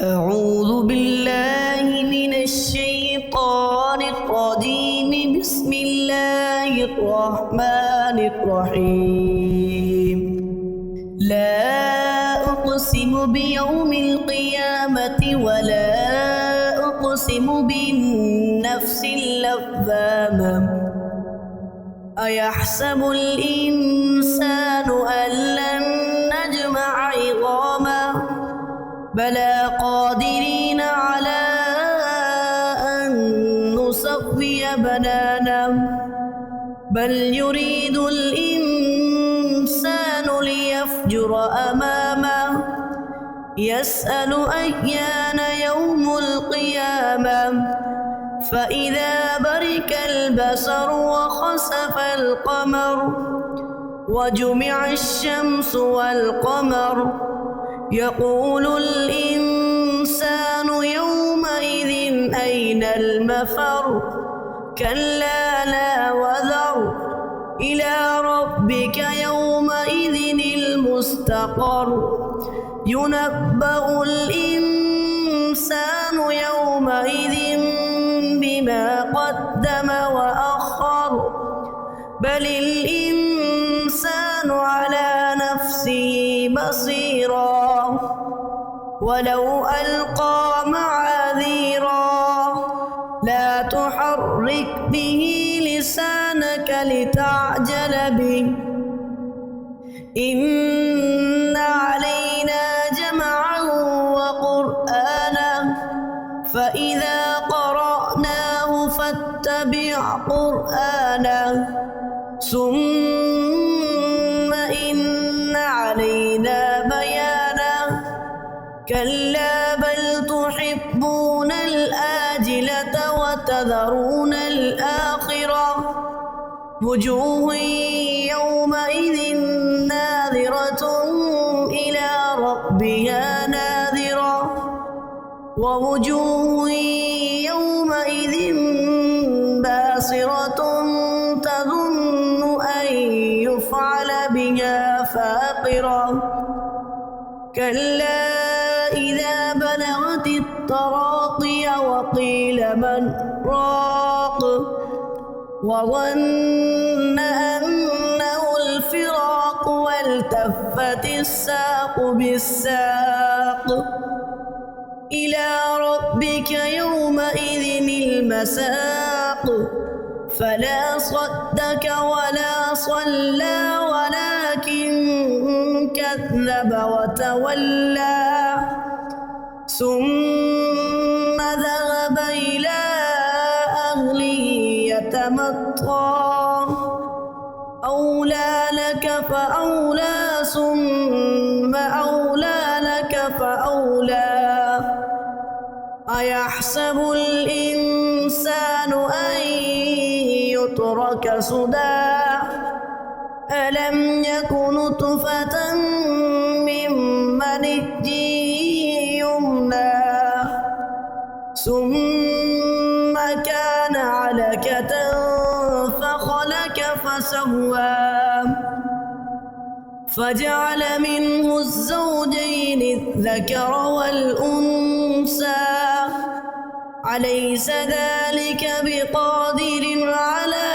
أعوذ بالله من الشيطان الرجيم. بسم الله الرحمن الرحيم. لا أقسم بيوم القيامة ولا أقسم بالنفس اللوامة. أيحسب الإنسان أن لن نجمع عظامه بلى قادرين على أن نسوي بنانه بل يريد الإنسان ليفجر أمامه يسأل أيان يوم القيامة فإذا برق البصر وخسف القمر وجمع الشمس والقمر يقول الإنسان يومئذ أين المفر كلا لا وذر إلى ربك يومئذ المستقر ينبأ الإنسان يومئذ بما قدم وأخر بل الإنسان على نفسه بصيرا ولو ألقى معاذيرا لا تحرك به لسانك لتعجل به إن علينا جمعه وقرآنه فإذا قرأناه فاتبع قرآنه ثم إن علينا بيانه كلا بل تحبون الآجلة وتذرون الآخرة وجوه يومئذ ناظرة إلى ربها ناظرة ووجوه يومئذ باسرة تظن أن يفعل بها فاقرة كلا إذا بلغت التراقي وقيل من راق وظن أنه الفراق والتفت الساق بالساق إلى ربك يومئذ المساق فلا صدق ولا صلى ولكن كذب وتولى ثم ذهب إلى أهله يتمطى أولى لك فأولى ثم أولى لك فأولى أيحسب الإنسان أن يترك سدى ألم يك نطفة من مني يمنى ثم كان علقة فخلق فسوى فجعل منه الزوجين الذكر والأنثى أليس ذلك بقادر على